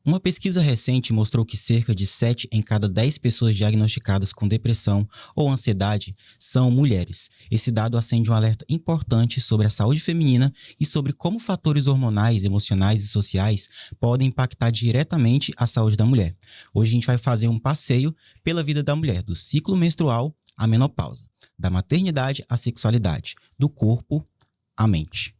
Uma pesquisa recente mostrou que cerca de 7 em cada 10 pessoas diagnosticadas com depressão ou ansiedade são mulheres. Esse dado acende um alerta importante sobre a saúde feminina e sobre como fatores hormonais, emocionais e sociais podem impactar diretamente a saúde da mulher. Hoje a gente vai fazer um passeio pela vida da mulher, do ciclo menstrual à menopausa, da maternidade à sexualidade, do corpo à mente.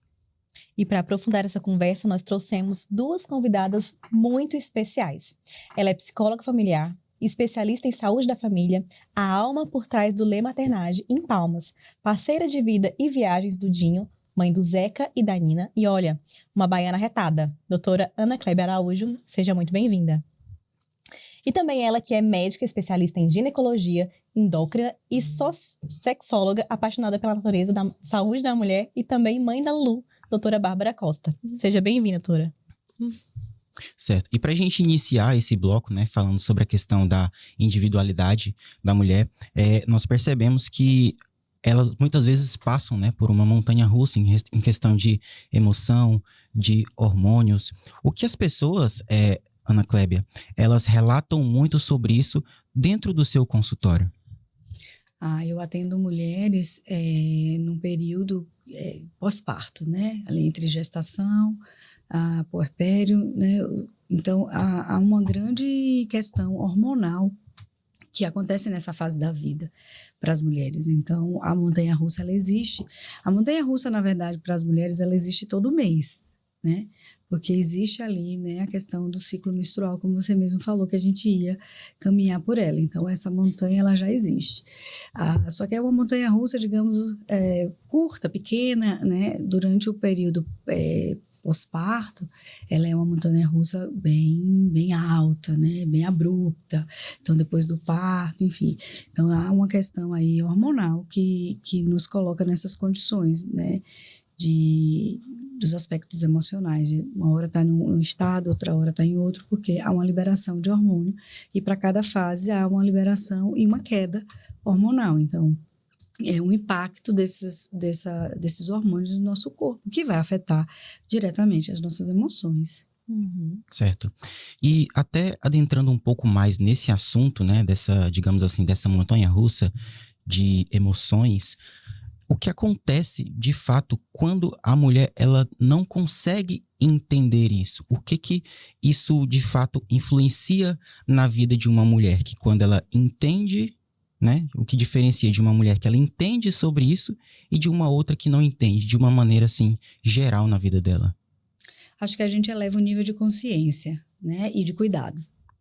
E para aprofundar essa conversa, nós trouxemos duas convidadas muito especiais. Ela é psicóloga familiar, especialista em saúde da família, a alma por trás do Lê Maternagem em Palmas, parceira de vida e viagens do Dinho, mãe do Zeca e da Nina, e olha, uma baiana retada, doutora Ana Cléber Araújo, seja muito bem-vinda. E também ela que é médica especialista em ginecologia, endócrina e sexóloga, apaixonada pela natureza da saúde da mulher e também mãe da Lu, doutora Bárbara Costa. Seja bem-vinda, doutora. Certo. E para a gente iniciar esse bloco, né, falando sobre a questão da individualidade da mulher, nós percebemos que elas muitas vezes passam, né, por uma montanha-russa em questão de emoção, de hormônios. O que as pessoas, Ana Clébia, elas relatam muito sobre isso dentro do seu consultório? Eu atendo mulheres num período pós-parto, né? Ali entre gestação, puerpério, né? Então, há uma grande questão hormonal que acontece nessa fase da vida para as mulheres. Então, a montanha-russa, ela existe. A montanha-russa, na verdade, para as mulheres, ela existe todo mês, né? Porque existe ali, né, a questão do ciclo menstrual, como você mesmo falou, que a gente ia caminhar por ela. Então, essa montanha, ela já existe. Só que é uma montanha-russa, digamos, curta, pequena, né? Durante o período pós-parto, ela é uma montanha-russa bem alta, né? Bem abrupta. Então, depois do parto, enfim. Então, há uma questão aí hormonal que nos coloca nessas condições, né? Dos aspectos emocionais. Uma hora está num estado, outra hora está em outro, porque há uma liberação de hormônio e para cada fase há uma liberação e uma queda hormonal. Então, é um impacto desses hormônios no nosso corpo, que vai afetar diretamente as nossas emoções. Uhum. Certo. E até adentrando um pouco mais nesse assunto, né, digamos assim, dessa montanha-russa de emoções, o que acontece, de fato, quando a mulher ela não consegue entender isso? O que isso, de fato, influencia na vida de uma mulher? Que quando ela entende, né? O que diferencia de uma mulher que ela entende sobre isso e de uma outra que não entende, de uma maneira, assim, geral na vida dela? Acho que a gente eleva o nível de consciência, né? E de cuidado.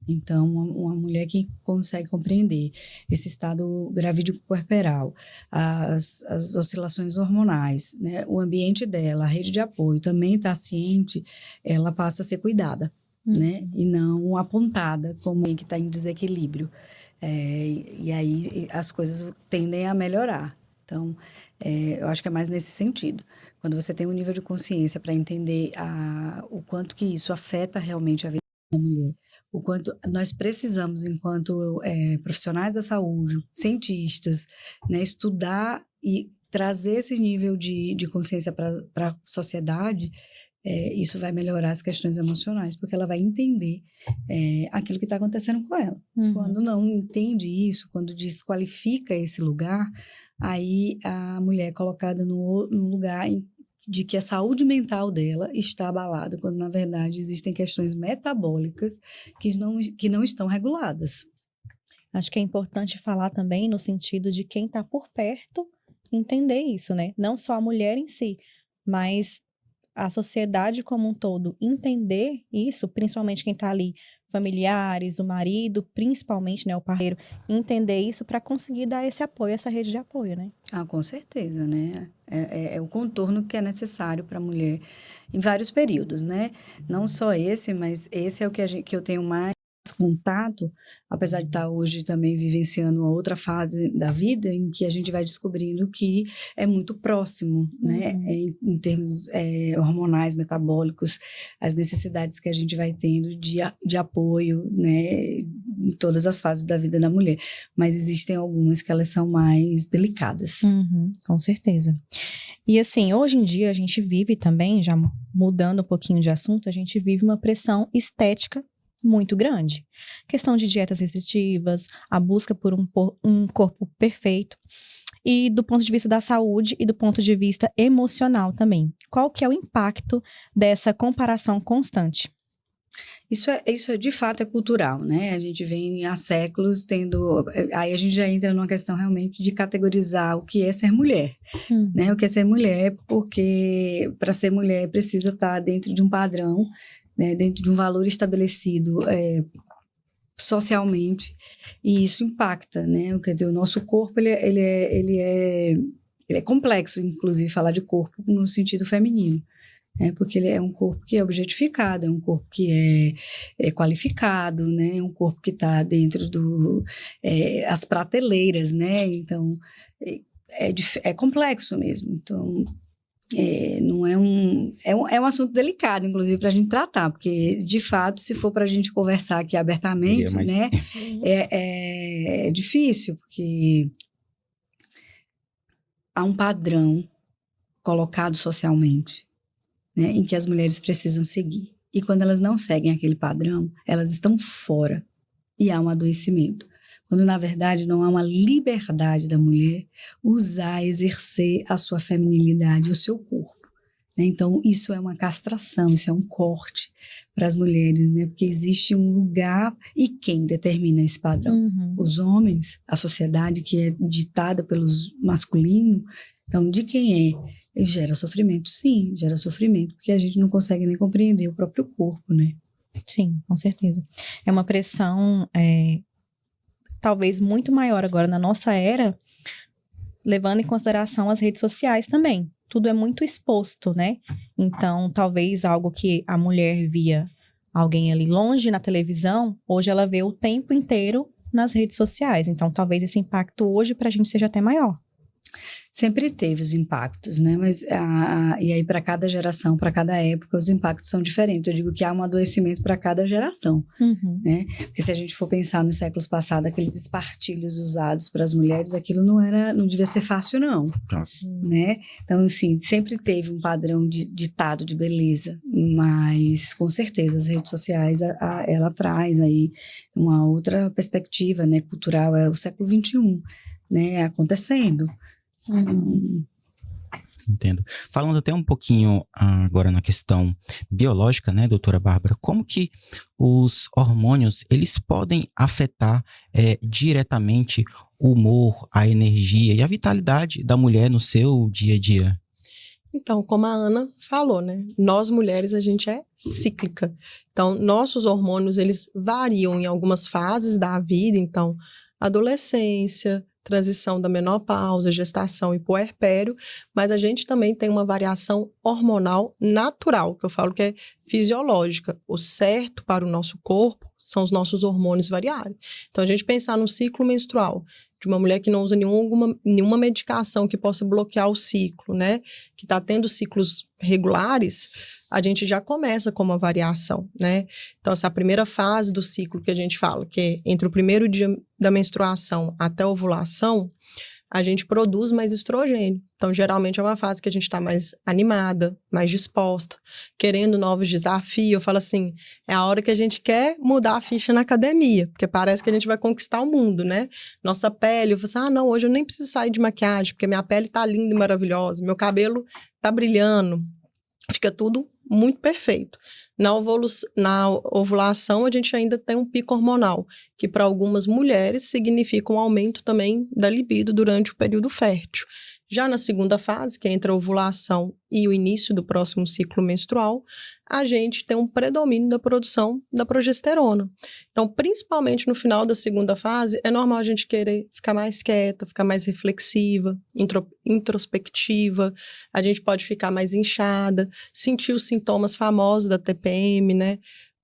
Então, uma mulher que consegue compreender esse estado gravídico puerperal, as oscilações hormonais, né, o ambiente dela, a rede de apoio, também está ciente, ela passa a ser cuidada, né, e não apontada como alguém que está em desequilíbrio. E aí as coisas tendem a melhorar. Então, eu acho que é mais nesse sentido. Quando você tem um nível de consciência para entender o quanto que isso afeta realmente a vida da mulher, o quanto nós precisamos, enquanto profissionais da saúde, cientistas, né, estudar e trazer esse nível de consciência para a sociedade, isso vai melhorar as questões emocionais, porque ela vai entender aquilo que está acontecendo com ela. Uhum. Quando não entende isso, quando desqualifica esse lugar, aí a mulher é colocada no lugar de que a saúde mental dela está abalada, quando, na verdade, existem questões metabólicas que não estão reguladas. Acho que é importante falar também no sentido de quem está por perto entender isso, né? Não só a mulher em si, mas a sociedade como um todo entender isso, principalmente quem está ali, familiares, o marido, principalmente, né, o parceiro, entender isso para conseguir dar esse apoio, essa rede de apoio, né? Com certeza, né? É o contorno que é necessário para a mulher em vários períodos, né? Não só esse, mas esse é o que eu tenho mais contato, apesar de estar hoje também vivenciando uma outra fase da vida em que a gente vai descobrindo que é muito próximo, né? Em termos hormonais, metabólicos, as necessidades que a gente vai tendo de apoio, né? Em todas as fases da vida da mulher. Mas existem algumas que elas são mais delicadas. Com certeza. E assim, hoje em dia a gente vive também, já mudando um pouquinho de assunto, a gente vive uma pressão estética muito grande. Questão de dietas restritivas, a busca por um corpo perfeito. E do ponto de vista da saúde e do ponto de vista emocional também. Qual que é o impacto dessa comparação constante? Isso de fato é cultural, né? A gente vem há séculos tendo... Aí a gente já entra numa questão realmente de categorizar o que é ser mulher, né? O que é ser mulher, porque para ser mulher precisa estar dentro de um padrão, né? Dentro de um valor estabelecido socialmente, e isso impacta, né? Quer dizer, o nosso corpo, ele é complexo, inclusive, falar de corpo no sentido feminino. Porque ele é um corpo que é objetificado, é um corpo que é qualificado, né? É um corpo que está dentro as prateleiras, né? Então, é complexo mesmo. Então, não é um assunto delicado, inclusive, para a gente tratar, porque, de fato, se for para a gente conversar aqui abertamente, né? É difícil, porque há um padrão colocado socialmente, né, em que as mulheres precisam seguir. E quando elas não seguem aquele padrão, elas estão fora. E há um adoecimento. Quando, na verdade, não há uma liberdade da mulher usar, exercer a sua feminilidade, o seu corpo. Né? Então, isso é uma castração, isso é um corte para as mulheres, né? Porque existe um lugar e quem determina esse padrão? Os homens, a sociedade que é ditada pelos masculinos. Então, de quem é? Gera sofrimento, sim, gera sofrimento, porque a gente não consegue nem compreender o próprio corpo, né? Sim, com certeza. É uma pressão, talvez muito maior agora na nossa era, levando em consideração as redes sociais também. Tudo é muito exposto, né? Então, talvez algo que a mulher via alguém ali longe na televisão, hoje ela vê o tempo inteiro nas redes sociais. Então, talvez esse impacto hoje pra gente seja até maior. Sempre teve os impactos, né? Mas, e aí, para cada geração, para cada época, os impactos são diferentes. Eu digo que há um adoecimento para cada geração, né? Porque se a gente for pensar nos séculos passados, aqueles espartilhos usados para as mulheres, aquilo não devia ser fácil, não. Né? Então, assim, sempre teve um padrão ditado de beleza, mas, com certeza, as redes sociais, ela traz aí uma outra perspectiva, né, cultural, é o século XXI, né, acontecendo. Entendo. Falando até um pouquinho agora na questão biológica, né, doutora Bárbara, como que os hormônios, eles podem afetar diretamente o humor, a energia e a vitalidade da mulher no seu dia a dia? Então, como a Ana falou, né? Nós mulheres, a gente é cíclica. Então, nossos hormônios, eles variam em algumas fases da vida. Então, adolescência, transição da menopausa, gestação e puerpério, mas a gente também tem uma variação hormonal natural, que eu falo que é fisiológica. O certo para o nosso corpo são os nossos hormônios variarem. Então, a gente pensar no ciclo menstrual de uma mulher que não usa nenhuma medicação que possa bloquear o ciclo, né? Que está tendo ciclos regulares, a gente já começa com uma variação, né? Então, essa primeira fase do ciclo que a gente fala, que é entre o primeiro dia da menstruação até a ovulação, a gente produz mais estrogênio. Então, geralmente é uma fase que a gente está mais animada, mais disposta, querendo novos desafios. Eu falo assim, é a hora que a gente quer mudar a ficha na academia, porque parece que a gente vai conquistar o mundo, né? Nossa pele, eu falo assim, não, hoje eu nem preciso sair de maquiagem, porque minha pele tá linda e maravilhosa, meu cabelo tá brilhando, fica tudo muito perfeito. Na ovulação, a gente ainda tem um pico hormonal, que para algumas mulheres significa um aumento também da libido durante o período fértil. Já na segunda fase, que é entre a ovulação e o início do próximo ciclo menstrual, a gente tem um predomínio da produção da progesterona. Então, principalmente no final da segunda fase, é normal a gente querer ficar mais quieta, ficar mais reflexiva, introspectiva, a gente pode ficar mais inchada, sentir os sintomas famosos da TPM, né?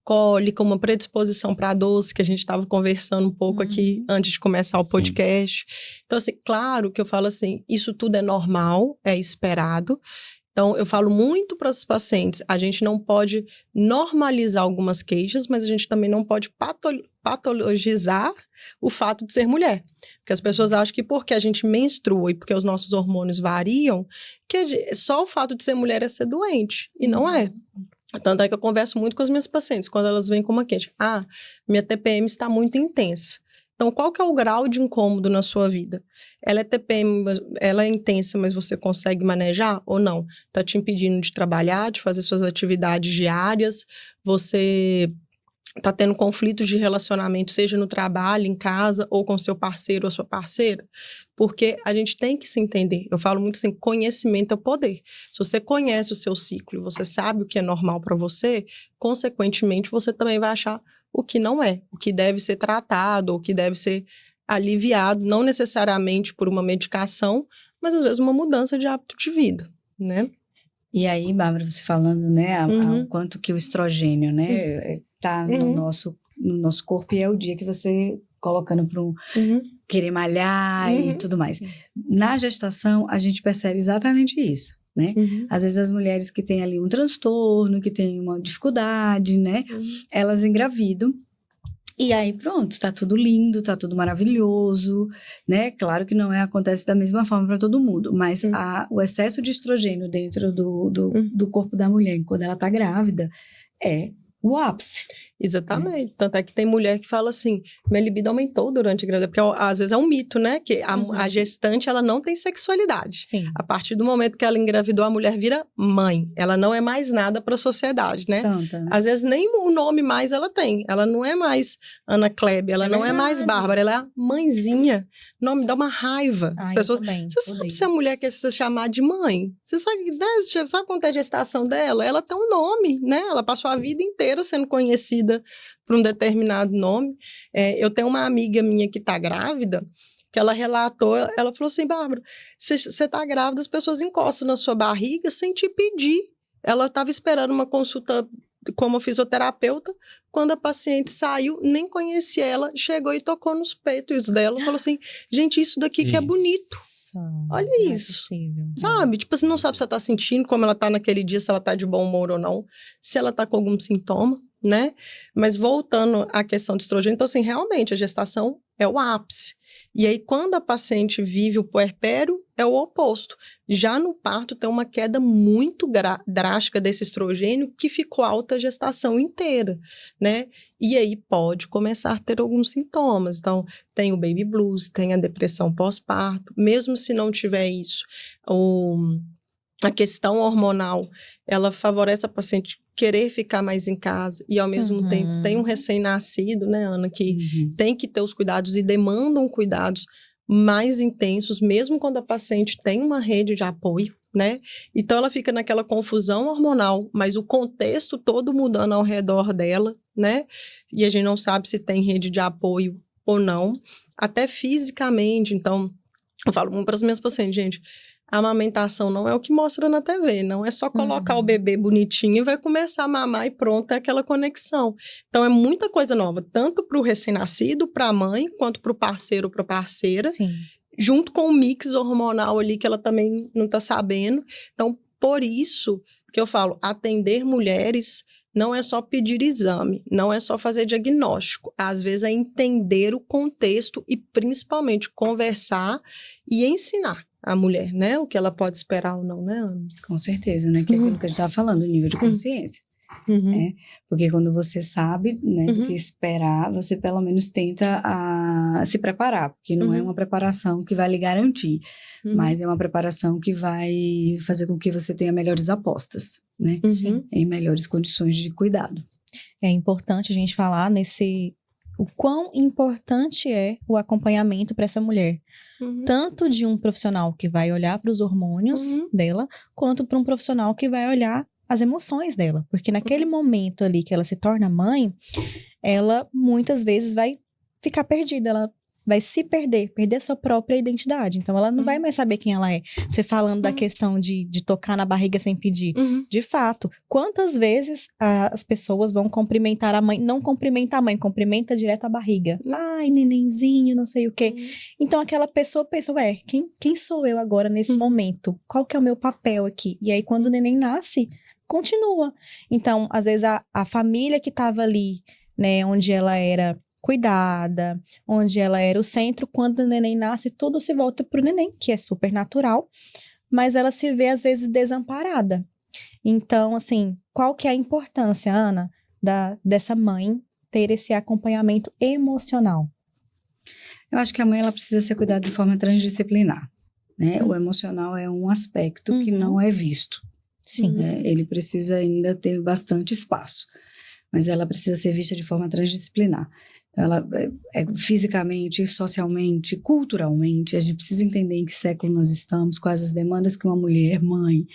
Cólica, uma predisposição para doce, que a gente estava conversando um pouco aqui antes de começar o podcast. Sim. Então, assim, claro que eu falo assim, isso tudo é normal, é esperado. Então, eu falo muito para os pacientes, a gente não pode normalizar algumas queixas, mas a gente também não pode patologizar o fato de ser mulher. Porque as pessoas acham que porque a gente menstrua e porque os nossos hormônios variam, que só o fato de ser mulher é ser doente. E não é. Tanto é que eu converso muito com as minhas pacientes, quando elas vêm com uma queixa. Minha TPM está muito intensa. Então, qual que é o grau de incômodo na sua vida? Ela é TPM, ela é intensa, mas você consegue manejar ou não? Está te impedindo de trabalhar, de fazer suas atividades diárias, você está tendo conflitos de relacionamento, seja no trabalho, em casa, ou com seu parceiro ou sua parceira? Porque a gente tem que se entender. Eu falo muito assim, conhecimento é poder. Se você conhece o seu ciclo, você sabe o que é normal para você, consequentemente, você também vai achar o que não é, o que deve ser tratado, o que deve ser aliviado, não necessariamente por uma medicação, mas às vezes uma mudança de hábito de vida, né? E aí, Bárbara, você falando, né, Uhum. o quanto que o estrogênio, né, tá no nosso corpo, e é o dia que você colocando para querer malhar e tudo mais. Na gestação, a gente percebe exatamente isso, né? Às vezes as mulheres que têm ali um transtorno, que têm uma dificuldade, né, elas engravidam. E aí, pronto, tá tudo lindo, tá tudo maravilhoso, né? Claro que não acontece da mesma forma para todo mundo, mas o excesso de estrogênio dentro do corpo da mulher, quando ela tá grávida, é o ápice. Exatamente. Tanto é que tem mulher que fala assim, minha libido aumentou durante a gravidez, porque às vezes é um mito, né? Que a gestante, ela não tem sexualidade. Sim. A partir do momento que ela engravidou, a mulher vira mãe. Ela não é mais nada para a sociedade, né? Santa, né? Às vezes nem o nome mais ela tem. Ela não é mais Ana Klebe, ela não é mais Bárbara, ela é a mãezinha. O nome dá uma raiva. As pessoas... Você sabe se a mulher quer se chamar de mãe? Você sabe, né? Sabe quanto é a gestação dela? Ela tem um nome, né? Ela passou a vida inteira sendo conhecida por um determinado nome. Eu tenho uma amiga minha que está grávida, que ela relatou, ela falou assim, Bárbara, você está grávida, as pessoas encostam na sua barriga sem te pedir. Ela estava esperando uma consulta como fisioterapeuta, quando a paciente saiu, nem conhecia ela, chegou e tocou nos peitos dela, falou assim, gente, isso daqui que é bonito. Olha isso, sabe? Tipo, você não sabe se ela tá sentindo, como ela tá naquele dia, se ela tá de bom humor ou não, se ela tá com algum sintoma, né? Mas voltando à questão do estrogênio, então assim, realmente a gestação é o ápice. E aí, quando a paciente vive o puerpério, é o oposto. Já no parto, tem uma queda muito drástica desse estrogênio que ficou alta a gestação inteira, né? E aí pode começar a ter alguns sintomas. Então, tem o baby blues, tem a depressão pós-parto. Mesmo se não tiver isso, a questão hormonal, ela favorece a paciente querer ficar mais em casa e, ao mesmo tempo, tem um recém-nascido, né, Ana, que tem que ter os cuidados e demandam cuidados mais intensos, mesmo quando a paciente tem uma rede de apoio, né? Então, ela fica naquela confusão hormonal, mas o contexto todo mudando ao redor dela, né? E a gente não sabe se tem rede de apoio ou não, até fisicamente. Então, eu falo para as minhas pacientes, gente, a amamentação não é o que mostra na TV, não é só colocar o bebê bonitinho e vai começar a mamar e pronto, é aquela conexão. Então, é muita coisa nova, tanto para o recém-nascido, para a mãe, quanto para o parceiro ou para a parceira, junto com o mix hormonal ali que ela também não está sabendo. Então, por isso que eu falo, atender mulheres não é só pedir exame, não é só fazer diagnóstico. Às vezes é entender o contexto e, principalmente, conversar e ensinar a mulher, né? O que ela pode esperar ou não, né, Ana? Com certeza, né? Que é aquilo que a gente estava falando, o nível de consciência. Né? Porque quando você sabe, né, do que esperar, você pelo menos tenta se preparar. Porque não é uma preparação que vai lhe garantir, mas é uma preparação que vai fazer com que você tenha melhores apostas, né? Em melhores condições de cuidado. É importante a gente falar o quão importante é o acompanhamento para essa mulher. Tanto de um profissional que vai olhar para os hormônios dela, quanto para um profissional que vai olhar as emoções dela. Porque naquele momento ali que ela se torna mãe, ela muitas vezes vai ficar perdida, ela vai se perder a sua própria identidade. Então, ela não vai mais saber quem ela é. Você falando da questão de tocar na barriga sem pedir. De fato, quantas vezes as pessoas vão cumprimentar a mãe, não cumprimenta a mãe, cumprimenta direto a barriga. Ai, nenenzinho, não sei o quê. Então, aquela pessoa pensa, quem sou eu agora nesse momento? Qual que é o meu papel aqui? E aí, quando o neném nasce, continua. Então, às vezes, a família que estava ali, né, onde ela era cuidada, onde ela era o centro, quando o neném nasce, tudo se volta pro neném, que é super natural, mas ela se vê, às vezes, desamparada. Então, assim, qual que é a importância, Ana, dessa mãe ter esse acompanhamento emocional? Eu acho que a mãe ela precisa ser cuidada de forma transdisciplinar, né? O emocional é um aspecto que não é visto. Sim. Né? Ele precisa ainda ter bastante espaço, mas ela precisa ser vista de forma transdisciplinar. Ela fisicamente, socialmente, culturalmente, a gente precisa entender em que século nós estamos, quais as demandas que uma mulher mãe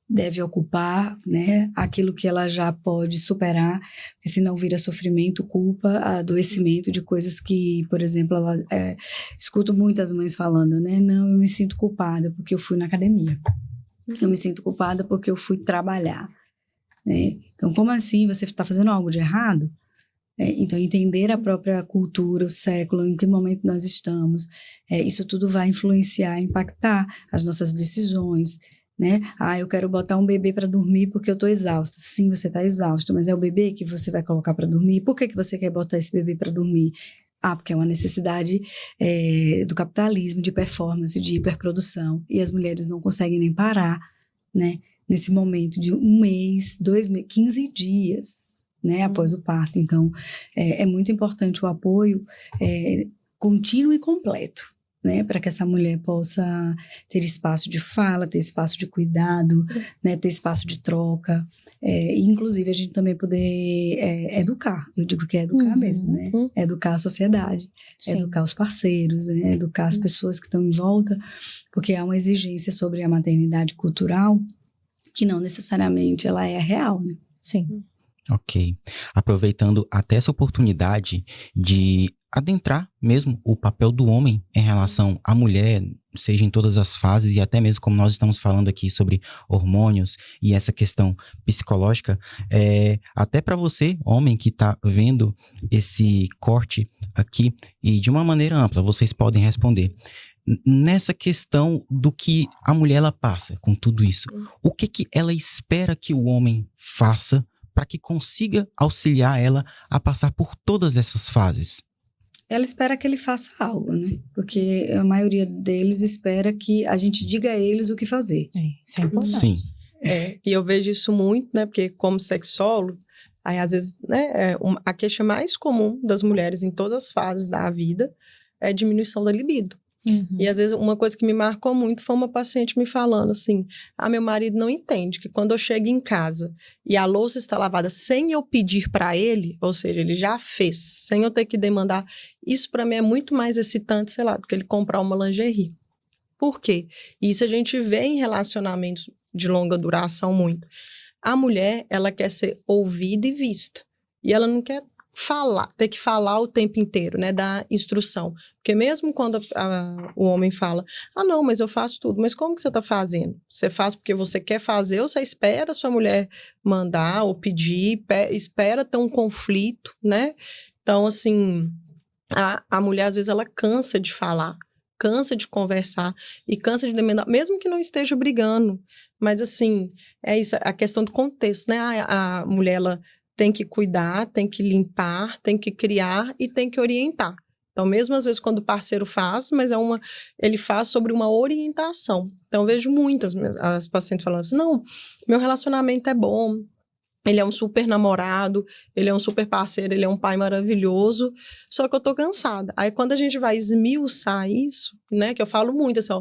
deve ocupar, né? Aquilo que ela já pode superar, porque senão vira sofrimento, culpa, adoecimento de coisas que, por exemplo, escuto muitas mães falando, né? Não, eu me sinto culpada porque eu fui na academia. Eu me sinto culpada porque eu fui trabalhar, né? Então, como assim você está fazendo algo de errado? Então, entender a própria cultura, o século, em que momento nós estamos, isso tudo vai influenciar, impactar as nossas decisões, né? Eu quero botar um bebê para dormir porque eu estou exausta. Sim, você está exausta, mas é o bebê que você vai colocar para dormir? Por que você quer botar esse bebê para dormir? Porque é uma necessidade do capitalismo, de performance, de hiperprodução, e as mulheres não conseguem nem parar, né? Nesse momento de 1 mês, 2 meses, 15 dias, né? Após o parto. Então, é muito importante o apoio contínuo e completo, né, para que essa mulher possa ter espaço de fala, ter espaço de cuidado, né, ter espaço de troca, e inclusive a gente também poder educar, eu digo que é educar mesmo, né, educar a sociedade, educar os parceiros, né, educar as pessoas que estão em volta, porque há uma exigência sobre a maternidade cultural que não necessariamente ela é real, né? Sim. Ok. Aproveitando até essa oportunidade de adentrar mesmo o papel do homem em relação à mulher, seja em todas as fases, e até mesmo como nós estamos falando aqui sobre hormônios e essa questão psicológica, até para você, homem, que está vendo esse corte aqui, e de uma maneira ampla, vocês podem responder. Nessa questão do que a mulher ela passa com tudo isso, o que ela espera que o homem faça para que consiga auxiliar ela a passar por todas essas fases? Ela espera que ele faça algo, né? Porque a maioria deles espera que a gente diga a eles o que fazer. Isso é importante. Sim. E eu vejo isso muito, né? Porque como sexólogo, aí às vezes, né? A queixa mais comum das mulheres em todas as fases da vida é a diminuição da libido. E às vezes uma coisa que me marcou muito foi uma paciente me falando assim, meu marido não entende que quando eu chego em casa e a louça está lavada sem eu pedir para ele, ou seja, ele já fez, sem eu ter que demandar, isso para mim é muito mais excitante, sei lá, do que ele comprar uma lingerie. Por quê? Isso a gente vê em relacionamentos de longa duração muito. A mulher, ela quer ser ouvida e vista, e ela não quer ter que falar o tempo inteiro, né, dar instrução. Porque mesmo quando o homem fala, não, mas eu faço tudo, mas como que você está fazendo? Você faz porque você quer fazer ou você espera a sua mulher mandar ou pedir, espera ter um conflito, né? Então, assim, a mulher às vezes ela cansa de falar, cansa de conversar e cansa de demandar, mesmo que não esteja brigando. Mas, assim, é isso, a questão do contexto, né? A mulher, ela tem que cuidar, tem que limpar, tem que criar e tem que orientar. Então, mesmo às vezes quando o parceiro faz, mas ele faz sobre uma orientação. Então, eu vejo muitas as pacientes falando assim, não, meu relacionamento é bom, ele é um super namorado, ele é um super parceiro, ele é um pai maravilhoso, só que eu tô cansada. Aí, quando a gente vai esmiuçar isso, né, que eu falo muito assim,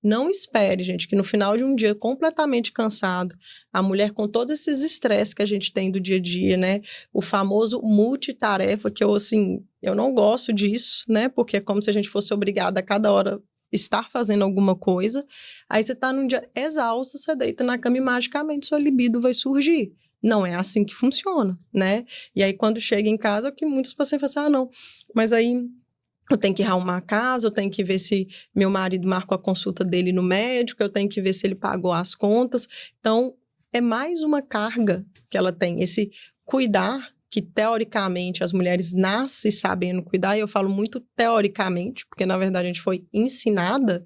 não espere, gente, que no final de um dia completamente cansado, a mulher com todos esses estresses que a gente tem do dia a dia, né, o famoso multitarefa, que eu não gosto disso, né, porque é como se a gente fosse obrigada a cada hora estar fazendo alguma coisa, aí você tá num dia exausto, você deita na cama e magicamente sua libido vai surgir. Não é assim que funciona, né? E aí, quando chega em casa, o que muitos pacientes falam não, mas aí eu tenho que arrumar a casa, eu tenho que ver se meu marido marcou a consulta dele no médico, eu tenho que ver se ele pagou as contas. Então, é mais uma carga que ela tem, esse cuidar, que teoricamente as mulheres nascem sabendo cuidar, e eu falo muito teoricamente, porque na verdade a gente foi ensinada,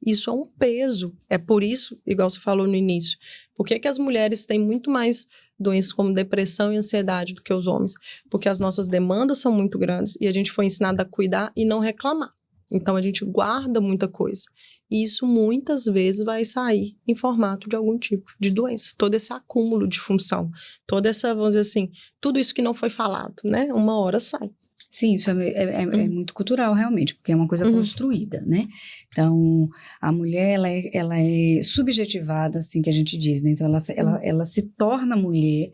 isso é um peso. É por isso, igual você falou no início, por que as mulheres têm muito mais doenças como depressão e ansiedade do que os homens? Porque as nossas demandas são muito grandes e a gente foi ensinado a cuidar e não reclamar. Então, a gente guarda muita coisa. E isso muitas vezes vai sair em formato de algum tipo de doença. Todo esse acúmulo de função, toda essa, vamos dizer assim, tudo isso que não foi falado, né? Uma hora sai. Sim, isso é muito cultural, realmente, porque é uma coisa construída, né? Então, a mulher, ela é subjetivada, assim, que a gente diz, né? Então, ela se torna mulher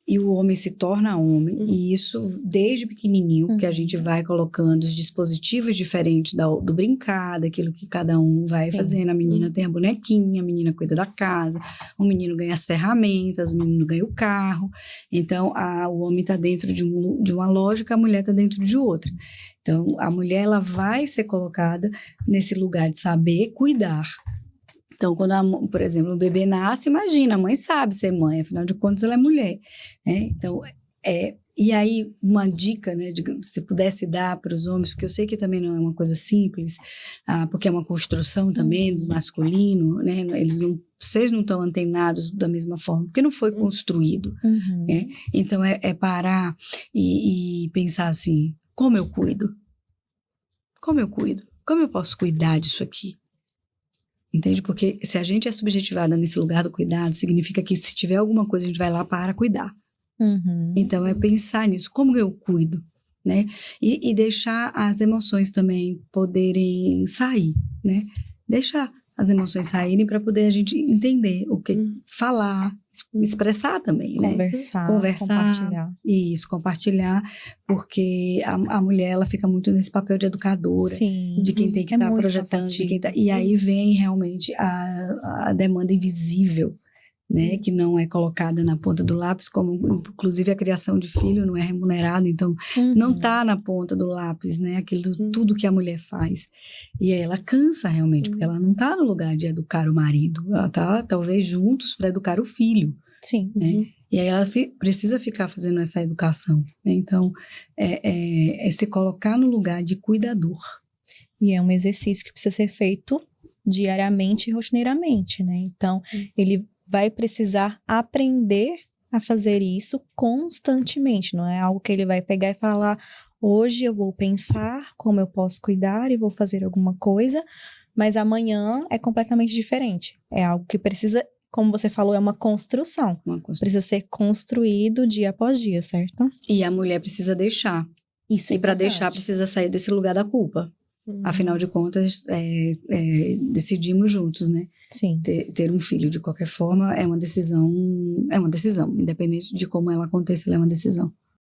e o homem se torna homem, e isso desde pequenininho, que a gente vai colocando os dispositivos diferentes do brincar, daquilo que cada um vai fazendo. A menina tem a bonequinha, a menina cuida da casa, o menino ganha as ferramentas, o menino ganha o carro. Então, o homem está dentro de uma lógica, a mulher está dentro de outra. Então, a mulher ela vai ser colocada nesse lugar de saber cuidar. Então, quando, por exemplo, o bebê nasce, imagina, a mãe sabe ser mãe, afinal de contas ela é mulher, né? Então, e aí uma dica, né, se pudesse dar para os homens, porque eu sei que também não é uma coisa simples, porque é uma construção também do masculino, né? Vocês não estão antenados da mesma forma, porque não foi construído, né? Então, é parar e pensar assim, como eu cuido? Como eu cuido? Como eu posso cuidar disso aqui? Entende? Porque se a gente é subjetivada nesse lugar do cuidado, significa que se tiver alguma coisa, a gente vai lá para cuidar. Então, é pensar nisso. Como eu cuido? Né? E deixar as emoções também poderem sair, né? Deixar as emoções saírem para poder a gente entender o que falar, expressar também, né? Conversar, compartilhar. Isso, compartilhar, porque a mulher, ela fica muito nesse papel de educadora, de quem tem que estar projetando, de quem tá, e aí vem realmente a demanda invisível, né, que não é colocada na ponta do lápis, como inclusive a criação de filho não é remunerada, então não está na ponta do lápis, né, tudo que a mulher faz. E aí ela cansa realmente, porque ela não está no lugar de educar o marido, ela está talvez juntos para educar o filho. Sim. Né? E aí ela precisa ficar fazendo essa educação. Né? Então, é se colocar no lugar de cuidador. E é um exercício que precisa ser feito diariamente e rotineiramente, né? Então, ele vai precisar aprender a fazer isso constantemente, não é algo que ele vai pegar e falar, hoje eu vou pensar como eu posso cuidar e vou fazer alguma coisa, mas amanhã é completamente diferente. É algo que precisa, como você falou, é uma construção. Precisa ser construído dia após dia, certo? E a mulher precisa deixar. Isso. E para deixar, precisa sair desse lugar da culpa. Afinal de contas, decidimos juntos, né? Sim. Ter um filho, de qualquer forma, é uma decisão, independente de como ela aconteça, ela é uma decisão.